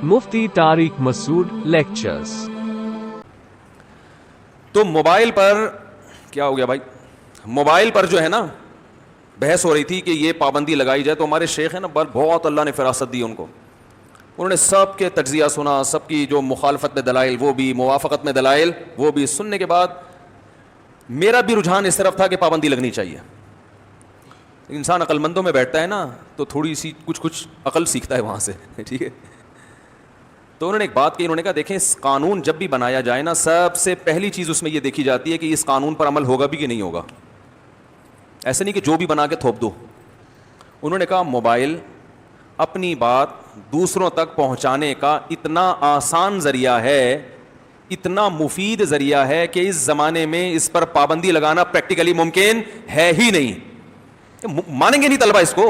مفتی طارق مسعود lectures. تو mobile پر کیا ہو گیا بھائی؟ موبائل پر جو ہے نا بحث ہو رہی تھی کہ یہ پابندی لگائی جائے، تو ہمارے شیخ ہیں نا بہت اللہ نے فراست دی ان کو، انہوں نے سب کے تجزیہ سنا، سب کی جو مخالفت میں دلائل وہ بھی، موافقت میں دلائل وہ بھی سننے کے بعد میرا بھی رجحان اس طرف تھا کہ پابندی لگنی چاہیے۔ انسان عقل مندوں میں بیٹھتا ہے نا تو تھوڑی سی کچھ عقل سیکھتا ہے وہاں سے، ٹھیک ہے۔ تو انہوں نے ایک بات کی، انہوں نے کہا دیکھیں اس قانون جب بھی بنایا جائے نا، سب سے پہلی چیز اس میں یہ دیکھی جاتی ہے کہ اس قانون پر عمل ہوگا بھی کہ نہیں ہوگا، ایسے نہیں کہ جو بھی بنا کے تھوپ دو۔ انہوں نے کہا موبائل اپنی بات دوسروں تک پہنچانے کا اتنا آسان ذریعہ ہے، اتنا مفید ذریعہ ہے کہ اس زمانے میں اس پر پابندی لگانا پریکٹیکلی ممکن ہے ہی نہیں۔ مانیں گے نہیں طلبہ اس کو۔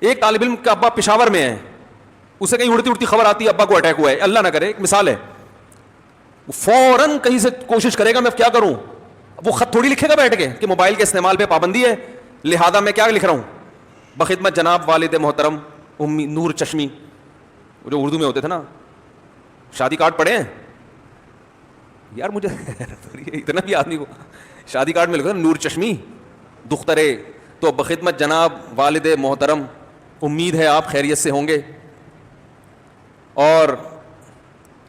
ایک طالب علم کا ابا پشاور میں ہے، اسے کہیں اڑتی اڑتی خبر آتی ہے ابا کو اٹیک ہوا ہے، اللہ نہ کرے، ایک مثال ہے، فوراً کہیں سے کوشش کرے گا میں کیا کروں، وہ خط تھوڑی لکھے گا بیٹھ کے کہ موبائل کے استعمال پہ پابندی ہے، لہذا میں کیا لکھ رہا ہوں، بخدمت جناب والد محترم امی نور چشمی، جو اردو میں ہوتے تھے نا، شادی کارڈ پڑھے ہیں یار، مجھے اتنا بھی آدمی کو شادی کارڈ میں لکھا نور چشمی دخترے، تو بخدمت جناب والد محترم، امید ہے آپ خیریت سے ہوں گے، اور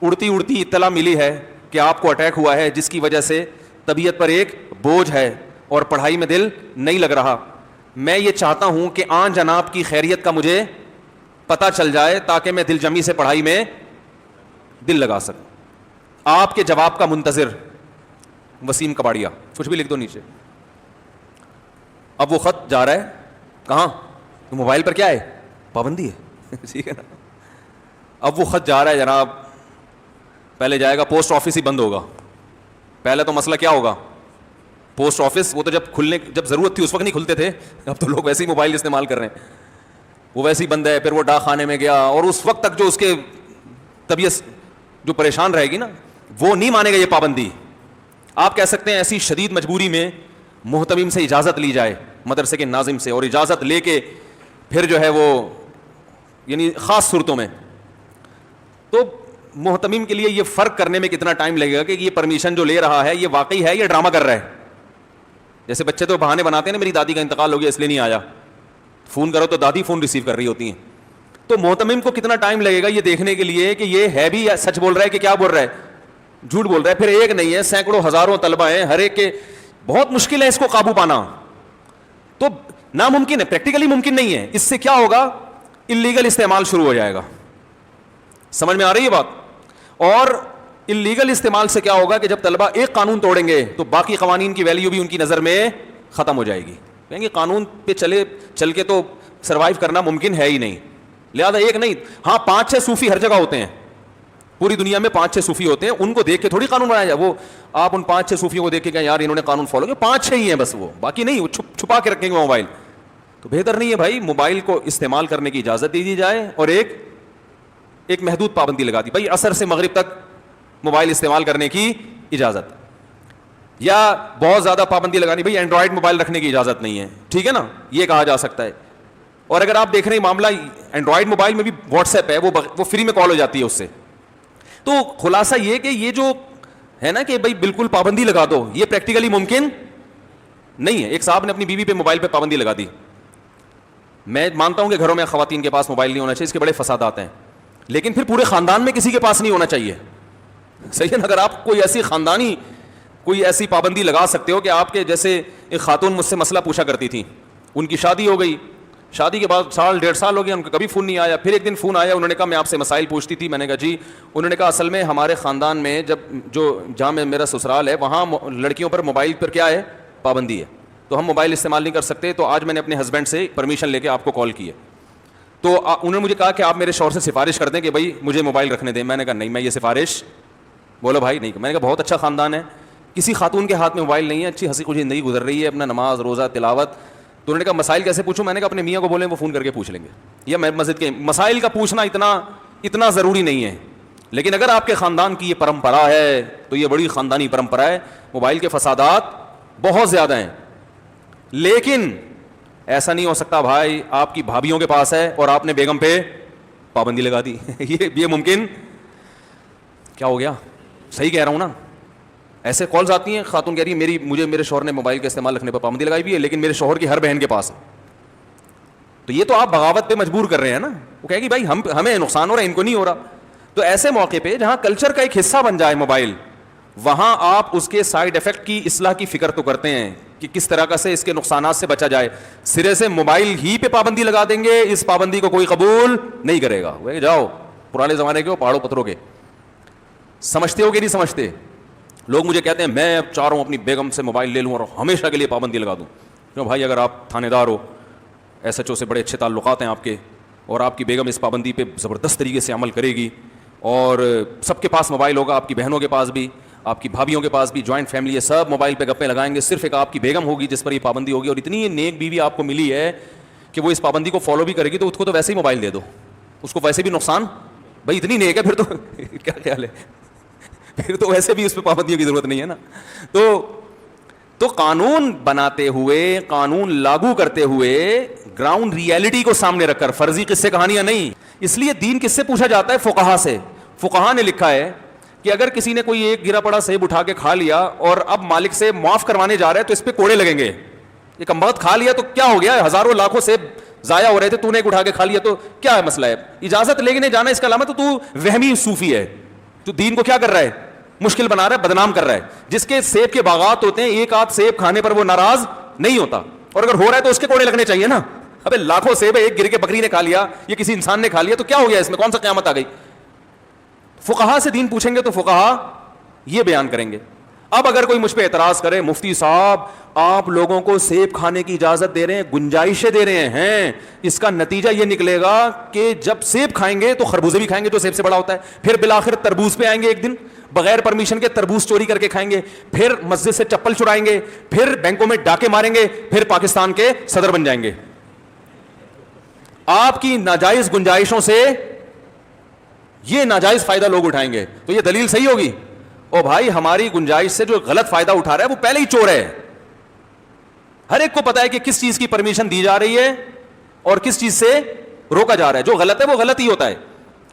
اڑتی اڑتی اطلاع ملی ہے کہ آپ کو اٹیک ہوا ہے جس کی وجہ سے طبیعت پر ایک بوجھ ہے اور پڑھائی میں دل نہیں لگ رہا، میں یہ چاہتا ہوں کہ آن جناب کی خیریت کا مجھے پتہ چل جائے تاکہ میں دل جمی سے پڑھائی میں دل لگا سکوں، آپ کے جواب کا منتظر وسیم کباڑیا، کچھ بھی لکھ دو نیچے۔ اب وہ خط جا رہا ہے کہاں؟ موبائل پر کیا ہے؟ پابندی ہے، ٹھیک ہے نا۔ اب وہ خط جا رہا ہے جناب، پہلے جائے گا پوسٹ آفس ہی بند ہوگا، پہلے تو مسئلہ کیا ہوگا، پوسٹ آفس وہ تو جب ضرورت تھی اس وقت نہیں کھلتے تھے، اب تو لوگ ویسے ہی موبائل استعمال کر رہے ہیں، وہ ویسے ہی بند ہے، پھر وہ ڈاک خانے میں گیا، اور اس وقت تک جو اس کے طبیعت جو پریشان رہے گی نا، وہ نہیں مانے گا یہ پابندی۔ آپ کہہ سکتے ہیں ایسی شدید مجبوری میں محتمم سے اجازت لی جائے، مدرسے کے ناظم سے، اور اجازت لے کے پھر جو ہے وہ یعنی خاص صورتوں میں، تو محتمم کے لیے یہ فرق کرنے میں کتنا ٹائم لگے گا کہ یہ پرمیشن جو لے رہا ہے یہ واقعی ہے یا ڈرامہ کر رہا ہے۔ جیسے بچے تو بہانے بناتے ہیں نا، میری دادی کا انتقال ہو گیا اس لیے نہیں آیا، فون کرو تو دادی فون ریسیو کر رہی ہوتی ہیں، تو محتمم کو کتنا ٹائم لگے گا یہ دیکھنے کے لیے کہ یہ ہے بھی سچ بول رہا ہے کہ کیا بول رہا ہے، جھوٹ بول رہا ہے۔ پھر ایک نہیں ہے، سینکڑوں ہزاروں طلبہ ہیں، ہر ایک کے بہت مشکل ہے اس کو قابو پانا، تو ناممکن ہے، پریکٹیکلی ممکن نہیں ہے۔ اس سے کیا ہوگا، اللیگل استعمال شروع ہو جائے گا، سمجھ میں آ رہی ہے بات؟ اور اللیگل استعمال سے کیا ہوگا کہ جب طلبہ ایک قانون توڑیں گے تو باقی قوانین کی ویلیو بھی ان کی نظر میں ختم ہو جائے گی، کہیں گے قانون پہ چل کے تو سروائیو کرنا ممکن ہے ہی نہیں، لہذا ایک نہیں، ہاں 5-6 صوفی ہر جگہ ہوتے ہیں، پوری دنیا میں 5-6 صوفی ہوتے ہیں، ان کو دیکھ کے تھوڑی قانون بنایا جائے، وہ آپ ان 5-6 صوفیوں کو دیکھ کے کہ یار انہوں نے قانون فالو کیا، 5-6 ہی ہیں بس، وہ باقی نہیں، وہ چھپا کے رکھیں گے موبائل، تو بہتر نہیں ہے بھائی موبائل کو استعمال کرنے کی اجازت دی جائے، اور ایک محدود پابندی لگا دی، بھائی عصر سے مغرب تک موبائل استعمال کرنے کی اجازت، یا بہت زیادہ پابندی لگانی، بھائی اینڈرائڈ موبائل رکھنے کی اجازت نہیں ہے، ٹھیک ہے نا، یہ کہا جا سکتا ہے۔ اور اگر آپ دیکھ رہے ہیں معاملہ اینڈرائڈ موبائل میں بھی واٹس ایپ ہے، وہ فری میں کال ہو جاتی ہے اس سے، تو خلاصہ یہ کہ یہ جو ہے نا کہ بھائی بالکل پابندی لگا دو، یہ پریکٹیکلی ممکن نہیں ہے۔ ایک صاحب نے اپنی بیوی پہ موبائل پہ پابندی لگا دی، میں مانتا ہوں کہ گھروں میں خواتین کے پاس موبائل نہیں ہونا چاہیے، اس کے بڑے فسادات ہیں، لیکن پھر پورے خاندان میں کسی کے پاس نہیں ہونا چاہیے، صحیح ہے نا؟ اگر آپ کوئی ایسی خاندانی کوئی ایسی پابندی لگا سکتے ہو کہ آپ کے جیسے ایک خاتون مجھ سے مسئلہ پوچھا کرتی تھی، ان کی شادی ہو گئی، شادی کے بعد 1.5 سال ہو گیا، ان کا کبھی فون نہیں آیا، پھر ایک دن فون آیا، انہوں نے کہا میں آپ سے مسائل پوچھتی تھی، میں نے کہا جی، انہوں نے کہا اصل میں ہمارے خاندان میں جہاں میں میرا سسرال ہے وہاں لڑکیوں پر موبائل پر کیا ہے، پابندی ہے، تو ہم موبائل استعمال نہیں کر سکتے، تو آج میں نے اپنے ہسبینڈ سے پرمیشن لے کے آپ کو کال کی ہے، تو انہوں نے مجھے کہا کہ آپ میرے شوہر سے سفارش کر دیں کہ بھائی مجھے موبائل رکھنے دیں، میں نے کہا نہیں، میں یہ سفارش بولو بھائی نہیں، میں نے کہا بہت اچھا خاندان ہے، کسی خاتون کے ہاتھ میں موبائل نہیں ہے، اچھی ہنسی خوشی زندگی گزر رہی ہے، اپنا نماز روزہ تلاوت، تو انہوں نے کہا مسائل کیسے پوچھوں، میں نے کہا اپنے میاں کو بولیں وہ فون کر کے پوچھ لیں گے، یا مسجد کے مسائل کا پوچھنا اتنا ضروری نہیں ہے، لیکن اگر آپ کے خاندان کی یہ پرمپرا ہے تو یہ بڑی خاندانی پرمپرا ہے، موبائل کے فسادات بہت زیادہ ہیں، لیکن ایسا نہیں ہو سکتا بھائی آپ کی بھابھیوں کے پاس ہے اور آپ نے بیگم پہ پابندی لگا دی. یہ ممکن کیا ہو گیا؟ صحیح کہہ رہا ہوں نا؟ ایسے کالز آتی ہیں, خاتون کہہ رہی ہے مجھے میرے شوہر نے موبائل کا استعمال رکھنے پر پابندی لگائی بھی ہے, لیکن میرے شوہر کی ہر بہن کے پاس ہے. تو یہ تو آپ بغاوت پہ مجبور کر رہے ہیں نا. وہ کہے گی بھائی ہمیں نقصان ہو رہا ہے, ان کو نہیں ہو رہا. تو ایسے موقع پہ جہاں کلچر کا ایک حصہ بن جائے موبائل, وہاں آپ اس کے سائیڈ افیکٹ کی اصلاح کی فکر تو کرتے ہیں کہ کس طرح سے اس کے نقصانات سے بچا جائے. سرے سے موبائل ہی پہ پابندی لگا دیں گے, اس پابندی کو کوئی قبول نہیں کرے گا. وہ جاؤ پرانے زمانے کے پہاڑوں پتھروں کے. سمجھتے ہو کہ نہیں سمجھتے؟ لوگ مجھے کہتے ہیں میں اب چاہ رہا ہوں اپنی بیگم سے موبائل لے لوں اور ہمیشہ کے لیے پابندی لگا دوں. کیوں بھائی؟ اگر آپ تھانے دار ہو, ایس ایچ او سے بڑے اچھے تعلقات ہیں آپ کے, اور آپ کی بیگم اس پابندی پہ زبردست طریقے سے عمل کرے گی, اور سب کے پاس موبائل ہوگا, آپ کی بہنوں کے پاس بھی, آپ کی بھابھیوں کے پاس بھی, جوائنٹ فیملی ہے, سب موبائل پہ گپیں لگائیں گے, صرف ایک آپ کی بیگم ہوگی جس پر یہ پابندی ہوگی, اور اتنی نیک بیوی آپ کو ملی ہے کہ وہ اس پابندی کو فالو بھی کرے گی, تو اس کو تو ویسے ہی موبائل دے دو, اس کو ویسے بھی نقصان. بھائی اتنی نیک ہے پھر تو کیا خیال ہے, پھر تو ویسے بھی اس پہ پابندیوں کی ضرورت نہیں ہے نا. تو قانون بناتے ہوئے, قانون لاگو کرتے ہوئے گراؤنڈ ریئلٹی کو سامنے رکھ کر, فرضی قصے کہانیاں نہیں. اس لیے دین کس سے پوچھا جاتا ہے؟ فقہا سے. فقہا نے لکھا ہے کہ اگر کسی نے کوئی ایک گرا پڑا سیب اٹھا کے کھا لیا اور اب مالک سے معاف کروانے جا رہا ہے تو اس پہ کوڑے لگیں گے. یہ کمبخت کھا لیا تو کیا ہو گیا؟ ہزاروں لاکھوں سیب ضائع ہو رہے تھے, تو نے ایک اٹھا کے کھا لیا تو کیا ہے مسئلہ ہے؟ اجازت لے کے نہیں جانا اس کا علامت تو وہمی صوفی ہے, تو دین کو کیا کر رہا ہے؟ مشکل بنا رہا ہے, بدنام کر رہا ہے. جس کے سیب کے باغات ہوتے ہیں, ایک آدھ سیب کھانے پر وہ ناراض نہیں ہوتا, اور اگر ہو رہا ہے تو اس کے کوڑے لگنے چاہیے نا. ابے لاکھوں سیب ہے, ایک گر کے بکری نے کھا لیا, یہ کسی انسان نے کھا لیا, تو کیا ہو گیا اس میں؟ کون سا قیامت آ گئی؟ فقہا سے دین پوچھیں گے تو فقہا یہ بیان کریں گے. اب اگر کوئی مجھ پہ اعتراض کرے, مفتی صاحب آپ لوگوں کو سیب کھانے کی اجازت دے رہے ہیں, گنجائشیں دے رہے ہیں, اس کا نتیجہ یہ نکلے گا کہ جب سیب کھائیں گے تو خربوزے بھی کھائیں گے جو سیب سے بڑا ہوتا ہے, پھر بالآخر تربوز پہ آئیں گے ایک دن, بغیر پرمیشن کے تربوز چوری کر کے کھائیں گے, پھر مسجد سے چپل چرائیں گے, پھر بینکوں میں ڈاکے ماریں گے, پھر پاکستان کے صدر بن جائیں گے. آپ کی ناجائز گنجائشوں سے یہ ناجائز فائدہ لوگ اٹھائیں گے, تو یہ دلیل صحیح ہوگی؟ او بھائی ہماری گنجائش سے جو غلط فائدہ اٹھا رہا ہے وہ پہلے ہی چور ہے. ہر ایک کو پتا ہے کہ کس چیز کی پرمیشن دی جا رہی ہے اور کس چیز سے روکا جا رہا ہے. جو غلط ہے وہ غلط ہی ہوتا ہے.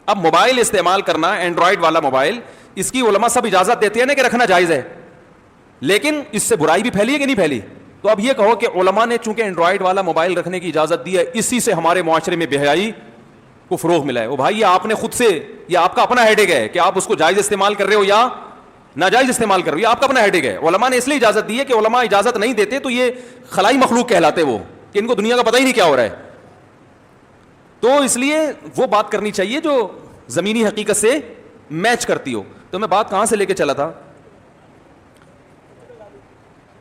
اب موبائل استعمال کرنا, اینڈرائڈ والا موبائل, اس کی علماء سب اجازت دیتے ہیں نا کہ رکھنا جائز ہے, لیکن اس سے برائی بھی پھیلی ہے کہ نہیں پھیلی؟ تو اب یہ کہو کہ علماء نے چونکہ اینڈرائڈ والا موبائل رکھنے کی اجازت دی ہے, اسی سے ہمارے معاشرے میں بے حیائی کو فروغ ملا ہے. وہ بھائی یہ آپ نے خود سے, یہ آپ کا اپنا ہیڈیک ہے کہ آپ اس کو جائز استعمال کر رہے ہو یا ناجائز استعمال کر رہے ہو, یہ آپ کا اپنا ہیڈیک ہے. علماء نے اس لیے اجازت دی ہے کہ علماء اجازت نہیں دیتے تو یہ خلائی مخلوق کہلاتے وہ, کہ ان کو دنیا کا پتہ ہی نہیں کیا ہو رہا ہے. تو اس لیے وہ بات کرنی چاہیے جو زمینی حقیقت سے میچ کرتی ہو. تو میں بات کہاں سے لے کے چلا تھا؟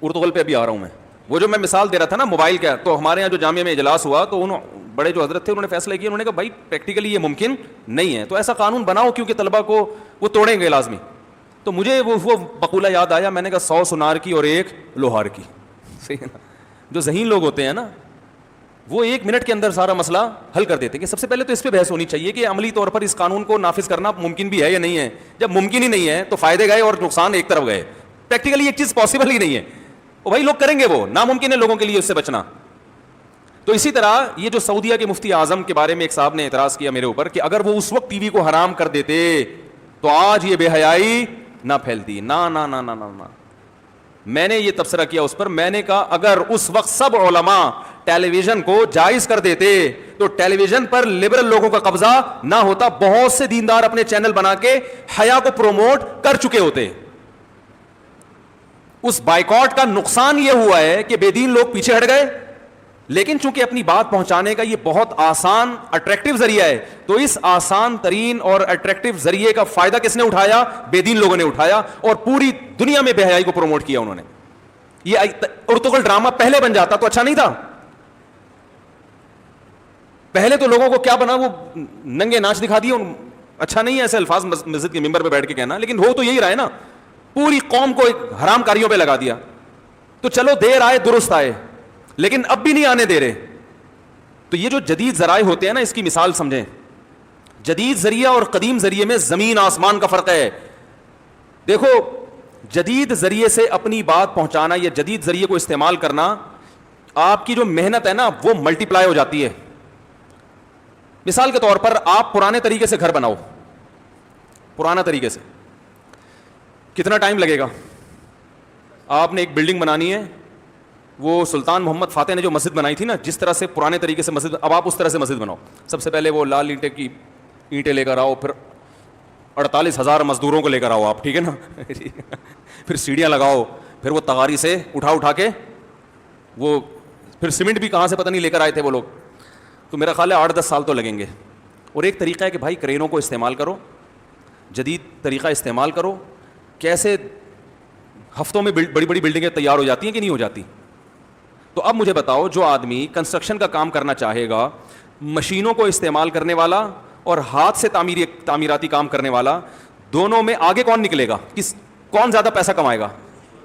ارطغرل پہ ابھی آ رہا ہوں میں. وہ جو میں مثال دے رہا تھا نا موبائل کا, تو ہمارے یہاں جو جامعہ میں اجلاس ہوا تو بڑے جو حضرت تھے انہوں نے فیصلہ کیا, انہوں نے کہا بھائی پریکٹیکلی یہ ممکن نہیں ہے, تو ایسا قانون بناؤ کیونکہ طلبہ کو وہ توڑیں گے لازمی. تو مجھے وہ مقولہ یاد آیا, میں نے کہا 100 سنار کی اور 1 لوہار کی. صحیح ہے نا؟ جو ذہین لوگ ہوتے ہیں نا وہ 1 منٹ کے اندر سارا مسئلہ حل کر دیتے ہیں کہ سب سے پہلے تو اس پہ بحث ہونی چاہیے کہ عملی طور پر اس قانون کو نافذ کرنا ممکن بھی ہے یا نہیں ہے. جب ممکن ہی نہیں ہے تو فائدے گئے اور نقصان ایک طرف گئے. پریکٹیکلی ایک چیز پاسبل ہی نہیں ہے, وہ بھائی لوگ کریں گے, وہ ناممکن ہے لوگوں کے لیے اس سے بچنا. تو اسی طرح یہ جو سعودیہ کے مفتی اعظم کے بارے میں ایک صاحب نے اعتراض کیا میرے اوپر کہ اگر وہ اس وقت ٹی وی کو حرام کر دیتے تو آج یہ بے حیائی نہ پھیلتی. نا نا نا نا نا نا. میں نے یہ تبصرہ کیا اس پر, میں نے کہا اگر اس وقت سب علماء ٹیلی ویژن کو جائز کر دیتے تو ٹیلی ویژن پر لبرل لوگوں کا قبضہ نہ ہوتا. بہت سے دیندار اپنے چینل بنا کے حیا کو پروموٹ کر چکے ہوتے. اس بائیکاٹ کا نقصان یہ ہوا ہے کہ بے دین لوگ پیچھے ہٹ گئے, لیکن چونکہ اپنی بات پہنچانے کا یہ بہت آسان اٹریکٹیو ذریعہ ہے, تو اس آسان ترین اور اٹریکٹیو ذریعے کا فائدہ کس نے اٹھایا؟ بے دین لوگوں نے اٹھایا, اور پوری دنیا میں بے حیائی کو پروموٹ کیا انہوں نے. یہ ارطغرل ڈرامہ پہلے بن جاتا تو اچھا نہیں تھا. پہلے تو لوگوں کو کیا بنا, وہ ننگے ناچ دکھا دیے. اچھا نہیں ہے ایسے الفاظ مسجد کے ممبر پہ بیٹھ کے کہنا, لیکن ہو تو یہی رہا ہے نا. پوری قوم کو ایک حرام کاریوں پہ لگا دیا. تو چلو دیر آئے درست آئے, لیکن اب بھی نہیں آنے دے رہے. تو یہ جو جدید ذرائع ہوتے ہیں نا, اس کی مثال سمجھیں. جدید ذریعہ اور قدیم ذریعے میں زمین آسمان کا فرق ہے. دیکھو جدید ذریعے سے اپنی بات پہنچانا یا جدید ذریعے کو استعمال کرنا آپ کی جو محنت ہے نا وہ ملٹی پلائی ہو جاتی ہے. مثال کے طور پر آپ پرانے طریقے سے گھر بناؤ, پرانا طریقے سے, کتنا ٹائم لگے گا؟ آپ نے ایک بلڈنگ بنانی ہے, وہ سلطان محمد فاتح نے جو مسجد بنائی تھی نا, جس طرح سے پرانے طریقے سے مسجد, اب آپ اس طرح سے مسجد بناؤ. سب سے پہلے وہ لال اینٹیں کی اینٹیں لے کر آؤ, پھر 48,000 مزدوروں کو لے کر آؤ آپ, ٹھیک ہے نا, پھر سیڑھیاں لگاؤ, پھر وہ تغاری سے اٹھا کے وہ, پھر سیمنٹ بھی کہاں سے پتہ نہیں لے کر آئے تھے وہ لوگ. تو میرا خیال ہے 8-10 سال تو لگیں گے. اور ایک طریقہ ہے کہ بھائی کرینوں کو استعمال کرو, جدید طریقہ استعمال کرو. کیسے ہفتوں میں بڑی بڑی بلڈنگیں تیار ہو جاتی ہیں کہ نہیں ہو جاتی. تو اب مجھے بتاؤ, جو آدمی کنسٹرکشن کا کام کرنا چاہے گا, مشینوں کو استعمال کرنے والا اور ہاتھ سے تعمیراتی کام کرنے والا, دونوں میں آگے کون نکلے گا؟ کون زیادہ پیسہ کمائے گا؟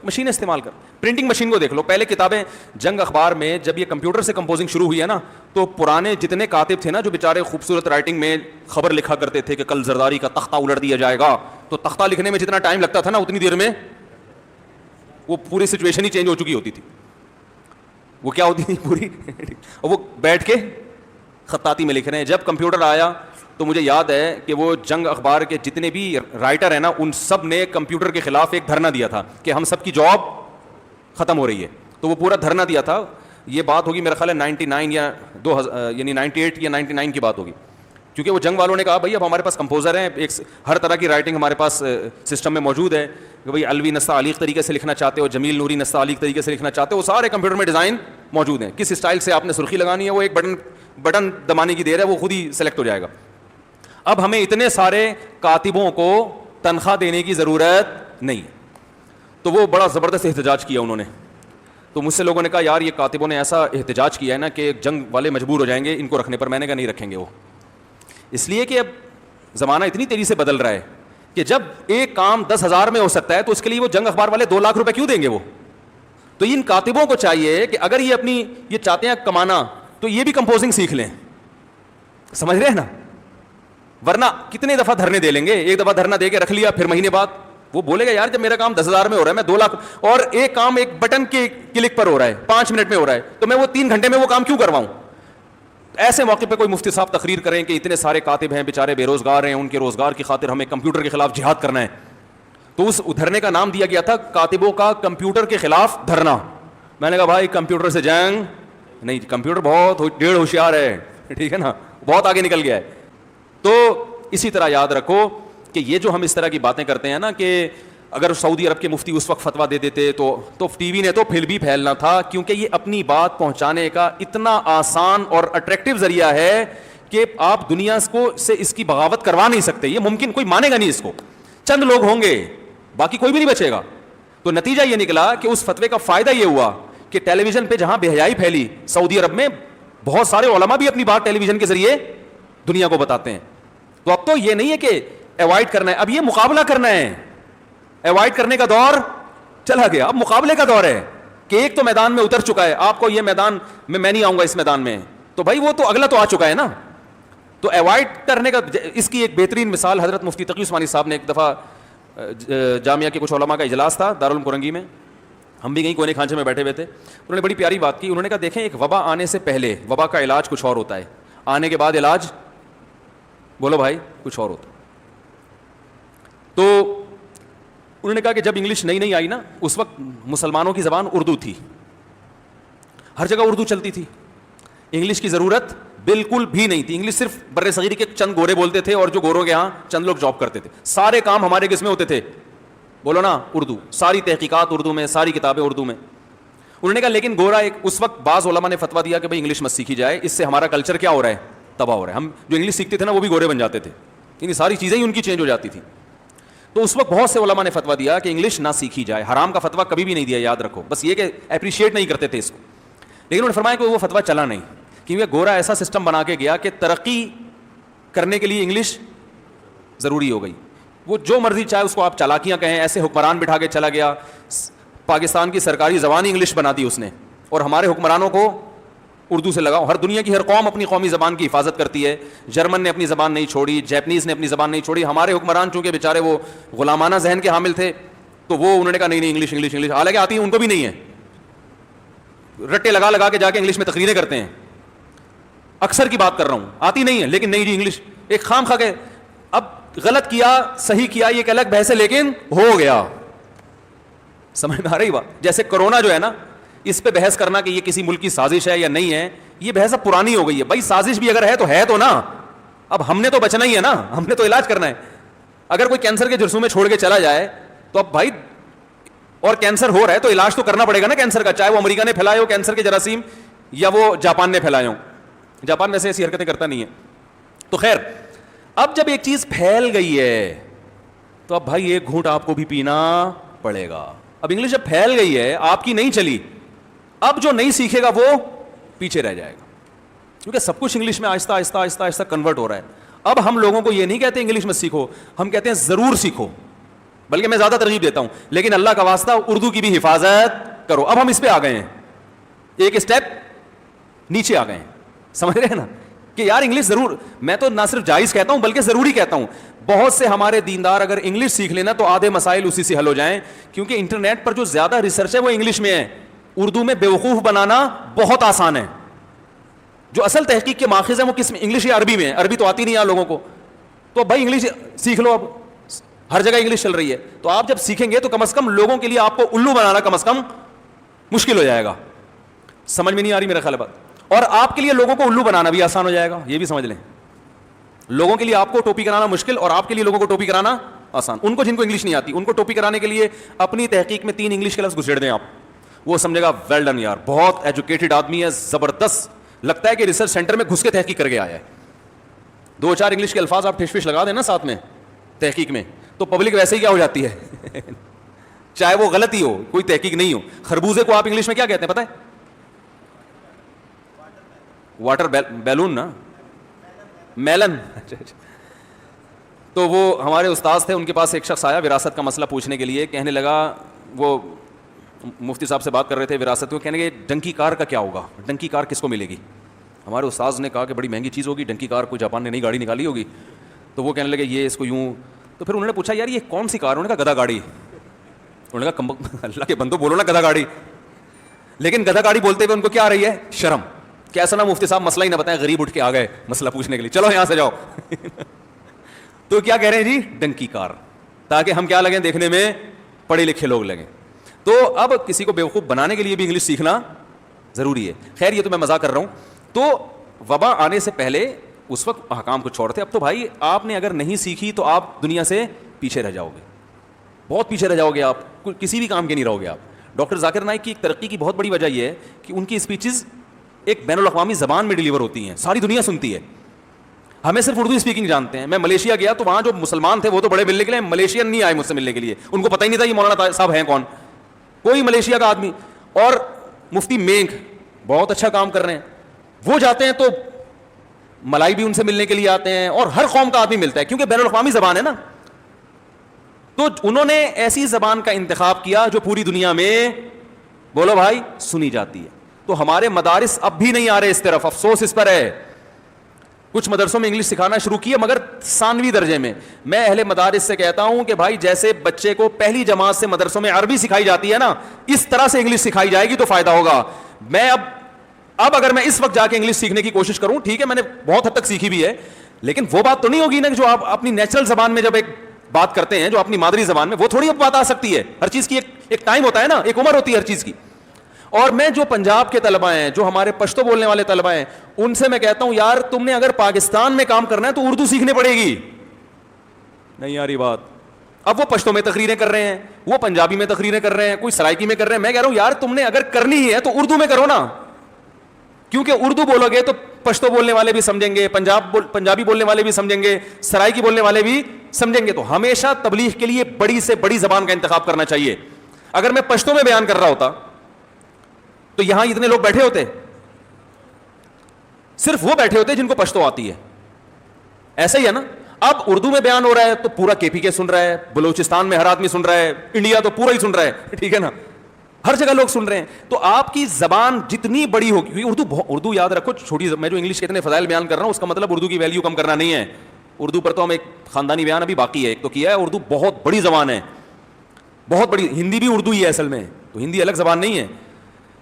مشین استعمال کر. پرنٹنگ مشین کو دیکھ لو. پہلے کتابیں جنگ اخبار میں جب یہ کمپیوٹر سے کمپوزنگ شروع ہوئی ہے نا, تو پرانے جتنے کاتب تھے نا, جو بیچارے خوبصورت رائٹنگ میں خبر لکھا کرتے تھے کہ کل زرداری کا تختہ الٹ دیا جائے گا, تو تختہ لکھنے میں جتنا ٹائم لگتا تھا نا, اتنی دیر میں وہ پوری سچویشن ہی چینج ہو چکی ہوتی تھی. وہ کیا ہوتی تھی پوری, وہ بیٹھ کے خطاطی میں لکھ رہے ہیں. جب کمپیوٹر آیا تو مجھے یاد ہے کہ وہ جنگ اخبار کے جتنے بھی رائٹر ہیں نا, ان سب نے کمپیوٹر کے خلاف ایک دھرنا دیا تھا کہ ہم سب کی جاب ختم ہو رہی ہے. تو وہ پورا دھرنا دیا تھا. یہ بات ہوگی میرا خیال ہے 99 یا 2000 یعنی 98 یا 99 کی بات ہوگی, کیونکہ وہ جنگ والوں نے کہا بھائی اب ہمارے پاس کمپوزر ہیں, ایک ہر طرح کی رائٹنگ ہمارے پاس سسٹم میں موجود ہے کہ بھائی الوی نستعلیق طریقے سے لکھنا چاہتے ہو, جمیل نوری نستعلیق طریقے سے لکھنا چاہتے ہو, وہ سارے کمپیوٹر میں ڈیزائن موجود ہیں. کس اسٹائل سے آپ نے سرخی لگانی ہے, وہ ایک بٹن دبانے کی دیر ہے, وہ خود ہی سلیکٹ ہو جائے گا. اب ہمیں اتنے سارے کاتبوں کو تنخواہ دینے کی ضرورت نہیں. تو وہ بڑا زبردست احتجاج کیا انہوں نے. تو مجھ سے لوگوں نے کہا یار یہ کاتبوں نے ایسا احتجاج کیا ہے نا کہ جنگ والے مجبور ہو جائیں گے ان کو رکھنے پر. میں نے کہا نہیں رکھیں گے وہ, اس لیے کہ اب زمانہ اتنی تیزی سے بدل رہا ہے کہ جب ایک کام 10,000 میں ہو سکتا ہے تو اس کے لیے وہ جنگ اخبار والے 2 لاکھ روپے کیوں دیں گے وہ. تو ان کاتبوں کو چاہیے کہ اگر یہ چاہتے ہیں کمانا تو یہ بھی کمپوزنگ سیکھ لیں, سمجھ رہے ہیں نا, ورنہ کتنے دفعہ دھرنے دے لیں گے. ایک دفعہ دھرنا دے کے رکھ لیا, پھر مہینے بعد وہ بولے گا یار جب میرا کام 10,000 میں ہو رہا ہے, میں 2 لاکھ, اور ایک کام ایک بٹن کے کلک پر ہو رہا ہے, 5 منٹ میں ہو رہا ہے, تو میں وہ 3 گھنٹے میں وہ کام کیوں کرواؤں. ایسے موقع پہ کوئی مفتی صاحب تقریر کریں کہ اتنے سارے کاتب ہیں بیچارے بے روزگار ہیں, ان کے روزگار کی خاطر ہمیں کمپیوٹر کے خلاف جہاد کرنا ہے. تو اس دھرنے کا نام دیا گیا تھا کاتبوں کا کمپیوٹر کے خلاف دھرنا. میں نے کہا بھائی کمپیوٹر سے جنگ نہیں, کمپیوٹر بہت ڈیڑھ ہوشیار ہے, ٹھیک ہے نا, بہت آگے نکل گیا ہے. تو اسی طرح یاد رکھو کہ یہ جو ہم اس طرح کی باتیں کرتے ہیں نا, کہ اگر سعودی عرب کے مفتی اس وقت فتویٰ دے دیتے تو ٹی وی نے تو پھر بھی پھیلنا تھا, کیونکہ یہ اپنی بات پہنچانے کا اتنا آسان اور اٹریکٹیو ذریعہ ہے کہ آپ دنیا کو سے اس کی بغاوت کروا نہیں سکتے. یہ ممکن, کوئی مانے گا نہیں اس کو, چند لوگ ہوں گے, باقی کوئی بھی نہیں بچے گا. تو نتیجہ یہ نکلا کہ اس فتوے کا فائدہ یہ ہوا کہ ٹیلی ویژن پہ جہاں بے حیائی پھیلی سعودی عرب میں, بہت سارے علماء بھی اپنی بات ٹیلی ویژن کے ذریعے دنیا کو بتاتے ہیں. تو اب تو یہ نہیں ہے کہ ایوائڈ کرنا ہے, اب یہ مقابلہ کرنا ہے. ایوائڈ کرنے کا دور چلا گیا, اب مقابلے کا دور ہے کہ ایک تو میدان میں اتر چکا ہے, آپ کو یہ میدان میں نہیں آؤں گا اس میدان میں, تو بھائی وہ تو اگلا تو آ چکا ہے نا. تو ایوائڈ کرنے کا, اس کی ایک بہترین مثال حضرت مفتی تقی عثمانی صاحب نے ایک دفعہ جامعہ کے کچھ علماء کا اجلاس تھا دارالعلوم کرنگی میں, ہم بھی کہیں کونے کھانچے میں بیٹھے ہوئے تھے. انہوں نے بڑی پیاری بات کی. انہوں نے کہا دیکھیں ایک وبا آنے سے پہلے وبا کا علاج کچھ اور ہوتا ہے, آنے کے بعد علاج بولو بھائی کچھ اور ہوتا. تو انہوں نے کہا کہ جب انگلش نئی آئی نا, اس وقت مسلمانوں کی زبان اردو تھی, ہر جگہ اردو چلتی تھی, انگلش کی ضرورت بالکل بھی نہیں تھی. انگلش صرف بر صغیر کے چند گورے بولتے تھے, اور جو گوروں کے ہاں چند لوگ جاب کرتے تھے. سارے کام ہمارے کس میں ہوتے تھے, بولو نا, اردو. ساری تحقیقات اردو میں, ساری کتابیں اردو میں. انہوں نے کہا لیکن گورا ایک, اس وقت بعض علماء نے فتویٰ دیا کہ بھائی انگلش مت سیکھی جائے, اس سے ہمارا کلچر کیا ہو رہا ہے, تباہ ہو رہا ہے. ہم جو انگلش سیکھتے تھے نا وہ بھی گورے بن جاتے تھے, یعنی ساری چیزیں ہی ان کی چینج ہو جاتی تھی. تو اس وقت بہت سے علماء نے فتویٰ دیا کہ انگلش نہ سیکھی جائے. حرام کا فتویٰ کبھی بھی نہیں دیا, یاد رکھو, بس یہ کہ اپریشیٹ نہیں کرتے تھے اس کو. لیکن انہوں نے فرمایا کہ وہ فتویٰ چلا نہیں, کیونکہ گورا ایسا سسٹم بنا کے گیا کہ ترقی کرنے کے لیے انگلش ضروری ہو گئی. وہ جو مرضی چاہے اس کو آپ چالاکیاں کہیں, ایسے حکمران بٹھا کے چلا گیا. پاکستان کی سرکاری زبان انگلش بنا دی اس نے, اور ہمارے حکمرانوں کو اردو سے لگاؤ. ہر دنیا کی ہر قوم اپنی قومی زبان کی حفاظت کرتی ہے. جرمن نے اپنی زبان نہیں چھوڑی, جیپنیز نے اپنی زبان نہیں چھوڑی. ہمارے حکمران چونکہ بیچارے وہ غلامانہ ذہن کے حامل تھے, تو وہ انہوں نے کہا نہیں انگلش انگلش انگلش, حالانکہ آتی ہے ان کو بھی نہیں ہے. رٹے لگا لگا کے جا کے انگلش میں تقریریں کرتے ہیں. اکثر کی بات کر رہا ہوں, آتی نہیں ہے لیکن نہیں جی انگلش ایک خام خا کے, اب غلط کیا صحیح کیا یہ ایک الگ بحث ہے, لیکن ہو گیا. سمجھ میں آ رہی بات؟ جیسے کرونا جو ہے نا, اس پہ بحث کرنا کہ یہ کسی ملک کی سازش ہے یا نہیں ہے, یہ بحث اب پرانی ہو گئی ہے. بھائی سازش بھی اگر ہے تو نا, اب ہم نے تو بچنا ہی ہے نا, ہم نے تو علاج کرنا ہے. اگر کوئی کینسر کے جرثومے چھوڑ کے چلا جائے تو اب بھائی, اور کینسر ہو رہا ہے تو علاج تو کرنا پڑے گا نا کینسر کا, چاہے وہ امریکہ نے پھیلائے ہو کینسر کے جراثیم یا وہ جاپان نے پھیلائے ہوں. جاپان ویسے ایسی حرکتیں کرتا نہیں ہے. تو خیر, اب جب ایک چیز پھیل گئی ہے تو اب بھائی ایک گھونٹ آپ کو بھی پینا پڑے گا. اب انگلش جب پھیل گئی ہے, آپ کی نہیں چلی, اب جو نہیں سیکھے گا وہ پیچھے رہ جائے گا, کیونکہ سب کچھ انگلش میں آہستہ آہستہ آہستہ آہستہ کنورٹ ہو رہا ہے. اب ہم لوگوں کو یہ نہیں کہتے انگلش میں سیکھو, ہم کہتے ہیں ضرور سیکھو, بلکہ میں زیادہ ترغیب دیتا ہوں, لیکن اللہ کا واسطہ اردو کی بھی حفاظت کرو. اب ہم اس پہ آ گئے ہیں, ایک اسٹیپ نیچے آ گئے ہیں. سمجھ رہے ہیں نا کہ یار انگلش ضرور, میں تو نہ صرف جائز کہتا ہوں بلکہ ضروری کہتا ہوں. بہت سے ہمارے دیندار اگر انگلش سیکھ لینا تو آدھے مسائل اسی سے حل ہو جائیں, کیونکہ انٹرنیٹ پر جو زیادہ ریسرچ ہے وہ انگلش میں ہے. اردو میں بیوقوف بنانا بہت آسان ہے. جو اصل تحقیق کے ماخذ ہیں وہ کس میں, انگلش یا عربی میں ہے. عربی تو آتی نہیں ہے لوگوں کو, تو بھائی انگلش سیکھ لو. اب ہر جگہ انگلش چل رہی ہے, تو آپ جب سیکھیں گے تو کم از کم لوگوں کے لیے آپ کو الو بنانا کم از کم مشکل ہو جائے گا. سمجھ میں نہیں آ رہی میرا خیال بات؟ اور آپ کے لیے لوگوں کو الو بنانا بھی آسان ہو جائے گا, یہ بھی سمجھ لیں. لوگوں کے لیے آپ کو ٹوپی کرانا مشکل اور آپ کے لیے لوگوں کو ٹوپی کرانا آسان. ان کو جن کو انگلش نہیں آتی ان کو ٹوپی کرانے کے لیے اپنی تحقیق میں 3 انگلش کے لفظ گھسیڑ دیں آپ, وہ سمجھے گا ویل ڈن یار, بہت ایجوکیٹڈ آدمی ہے, زبردست, لگتا ہے کہ ریسرچ سینٹر میں گھس کے تحقیق کر کے آیا ہے. 2-4 انگلش کے الفاظ آپ ٹھش پش لگا دیں نا ساتھ میں تحقیق میں, تو پبلک ویسے ہی کیا ہو جاتی ہے چاہے وہ غلط ہی ہو, کوئی تحقیق نہیں ہو. خربوزے کو آپ انگلش میں کیا کہتے ہیں پتہ ہے؟ واٹر بیلون نا, میلن. تو وہ ہمارے استاد تھے, ان کے پاس ایک شخص آیا وراثت کا مسئلہ پوچھنے کے لیے. کہنے لگا, وہ مفتی صاحب سے بات کر رہے تھے وراثت کو, کہنے لگے ڈنکی کار کا کیا ہوگا, ڈنکی کار کس کو ملے گی؟ ہمارے استاد نے کہا کہ بڑی مہنگی چیز ہوگی, ڈنکی کار کوئی جاپان نے نئی گاڑی نکالی ہوگی. تو وہ کہنے لگے یہ اس کو یوں. تو پھر انہوں نے پوچھا یار یہ کون سی کار؟ انہوں نے کہا گدھا گاڑی. انہوں نے کہا اللہ کے بندو بولو نا گدھا گاڑی. لیکن گدھا گاڑی بولتے ہوئے ان کو کیا آ رہی ہے؟ شرم. کیسا نا مفتی صاحب مسئلہ ہی نہ بتائیں, غریب اٹھ کے آ گئے مسئلہ پوچھنے کے لیے, چلو یہاں سے جاؤ. تو کیا کہہ رہے ہیں جی؟ ڈنکی کار, تاکہ ہم کیا لگیں دیکھنے میں پڑھے لکھے لوگ لگیں. تو اب کسی کو بیوقوف بنانے کے لیے بھی انگلش سیکھنا ضروری ہے. خیر یہ تو میں مزاق کر رہا ہوں. تو وبا آنے سے پہلے اس وقت احکام کو چھوڑتے, اب تو بھائی آپ نے اگر نہیں سیکھی تو آپ دنیا سے پیچھے رہ جاؤ گے, بہت پیچھے رہ جاؤ گے, آپ کسی بھی کام کے نہیں رہو گے آپ. ڈاکٹر ذاکر نائک کی ایک ترقی کی بہت بڑی وجہ یہ ہے کہ ان کی اسپیچز ایک بین الاقوامی زبان میں ڈیلیور ہوتی ہیں, ساری دنیا سنتی ہے. ہمیں صرف اردو اسپیکنگ جانتے ہیں. میں ملیشیا گیا تو وہاں جو مسلمان تھے وہ تو بڑے ملنے کے لیے, ملیشین نہیں آئے مجھ سے ملنے کے لیے, ان کو پتہ ہی نہیں تھا یہ مولانا صاحب ہیں کون, کوئی ملیشیا کا آدمی. اور مفتی مینگ بہت اچھا کام کر رہے ہیں, وہ جاتے ہیں تو ملائی بھی ان سے ملنے کے لیے آتے ہیں, اور ہر قوم کا آدمی ملتا ہے کیونکہ بین الاقوامی زبان ہے نا. تو انہوں نے ایسی زبان کا انتخاب کیا جو پوری دنیا میں, بولو بھائی, سنی جاتی ہے. تو ہمارے مدارس اب بھی نہیں آ رہے اس طرف, افسوس اس پر ہے. کچھ مدرسوں میں انگلش سکھانا شروع کیے مگر ثانوی درجے میں. میں اہل مدارس سے کہتا ہوں کہ بھائی جیسے بچے کو پہلی جماعت سے مدرسوں میں عربی سکھائی جاتی ہے نا, اس طرح سے انگلش سکھائی جائے گی تو فائدہ ہوگا. میں اب اگر میں اس وقت جا کے انگلش سیکھنے کی کوشش کروں, ٹھیک ہے میں نے بہت حد تک سیکھی بھی ہے, لیکن وہ بات تو نہیں ہوگی نا جو آپ اپنی نیچرل زبان میں جب ایک بات کرتے ہیں, جو اپنی مادری زبان میں, وہ تھوڑی اب بات آ سکتی ہے. ہر چیز کی ایک ٹائم ہوتا ہے نا, ایک عمر ہوتی ہے ہر چیز کی. اور میں جو پنجاب کے طلبہ ہیں, جو ہمارے پشتو بولنے والے طلبہ ہیں, ان سے میں کہتا ہوں یار تم نے اگر پاکستان میں کام کرنا ہے تو اردو سیکھنی پڑے گی. نہیں آ رہی بات؟ اب وہ پشتو میں تقریریں کر رہے ہیں, وہ پنجابی میں تقریریں کر رہے ہیں, کوئی سرائکی میں کر رہے ہیں. میں کہہ رہا ہوں یار تم نے اگر کرنی ہی ہے تو اردو میں کرو نا, کیونکہ اردو بولو گے تو پشتو بولنے والے بھی سمجھیں گے, پنجابی بولنے والے بھی سمجھیں گے, سرائکی بولنے والے بھی سمجھیں گے. تو ہمیشہ تبلیغ کے لیے بڑی سے بڑی زبان کا انتخاب کرنا چاہیے. اگر میں پشتو میں بیان کر رہا ہوتا تو یہاں اتنے لوگ بیٹھے ہوتے, صرف وہ بیٹھے ہوتے جن کو پشتو آتی ہے. ایسا ہی ہے نا. اب اردو میں بیان ہو رہا ہے تو پورا کے پی کے سن رہا ہے, بلوچستان میں ہر آدمی سن رہا ہے, انڈیا تو پورا ہی سن رہا ہے, ٹھیک ہے نا, ہر جگہ لوگ سن رہے ہیں. تو آپ کی زبان جتنی بڑی ہوگی, اردو یاد رکھو چھوٹی, میں جو انگلش کے اتنے فضائل بیان کر رہا ہوں اس کا مطلب اردو کی ویلیو کم کرنا نہیں ہے. اردو پر تو ہم ایک خاندانی بیان ابھی باقی ہے, ایک تو کیا ہے. اردو بہت بڑی زبان ہے, بہت بڑی. ہندی بھی اردو ہی ہے اصل میں, تو ہندی الگ زبان نہیں ہے.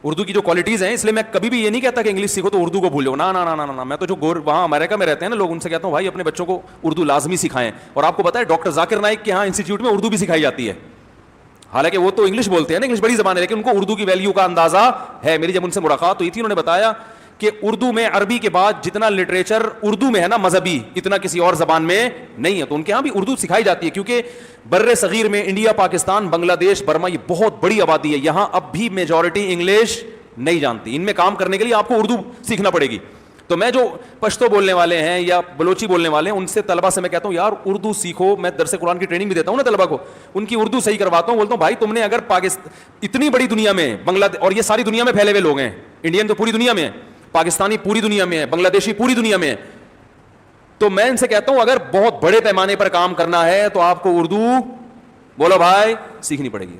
اردو کی جو کوالٹیز ہیں, اس لیے میں کبھی بھی یہ نہیں کہتا کہ انگلش سیکھو تو اردو کو بھول جاؤ, نا نا نا نا. میں تو جو وہاں امریکہ میں رہتے ہیں نا لوگ, ان سے کہتا ہوں بھائی اپنے بچوں کو اردو لازمی سکھائیں. اور آپ کو پتا ہے ڈاکٹر ذاکر نائک کے یہاں انسٹیٹیوٹ میں اردو بھی سکھائی جاتی ہے, حالانکہ وہ تو انگلش بولتے ہیں نا, انگلش بڑی زبان ہے, لیکن ان کو اردو کی ویلیو کا اندازہ ہے. میری جب ان سے ملاقات ہوئی تھی, انہوں نے بتایا کہ اردو میں عربی کے بعد جتنا لٹریچر اردو میں ہے نا مذہبی, اتنا کسی اور زبان میں نہیں ہے. تو ان کے یہاں بھی اردو سکھائی جاتی ہے, کیونکہ بر صغیر میں انڈیا, پاکستان, بنگلہ دیش, برما, یہ بہت بڑی آبادی ہے, یہاں اب بھی میجورٹی انگلش نہیں جانتی. ان میں کام کرنے کے لیے آپ کو اردو سیکھنا پڑے گی. تو میں جو پشتو بولنے والے ہیں یا بلوچی بولنے والے ہیں, ان سے طلبا سے میں کہتا ہوں یار اردو سیکھو. میں درس قرآن کی ٹریننگ بھی دیتا ہوں نا طلبا کو, ان کی اردو صحیح کرواتا ہوں. بولتا ہوں بھائی تم نے اگر اتنی بڑی دنیا میں, بنگلہ اور یہ ساری دنیا میں پھیلے ہوئے لوگ ہیں, انڈین تو پوری دنیا میں ہے, پاکستانی پوری دنیا میں ہے, بنگلہ دیشی پوری دنیا میں ہے, تو میں ان سے کہتا ہوں اگر بہت بڑے پیمانے پر کام کرنا ہے تو آپ کو اردو بولو بھائی سیکھنی پڑے گی.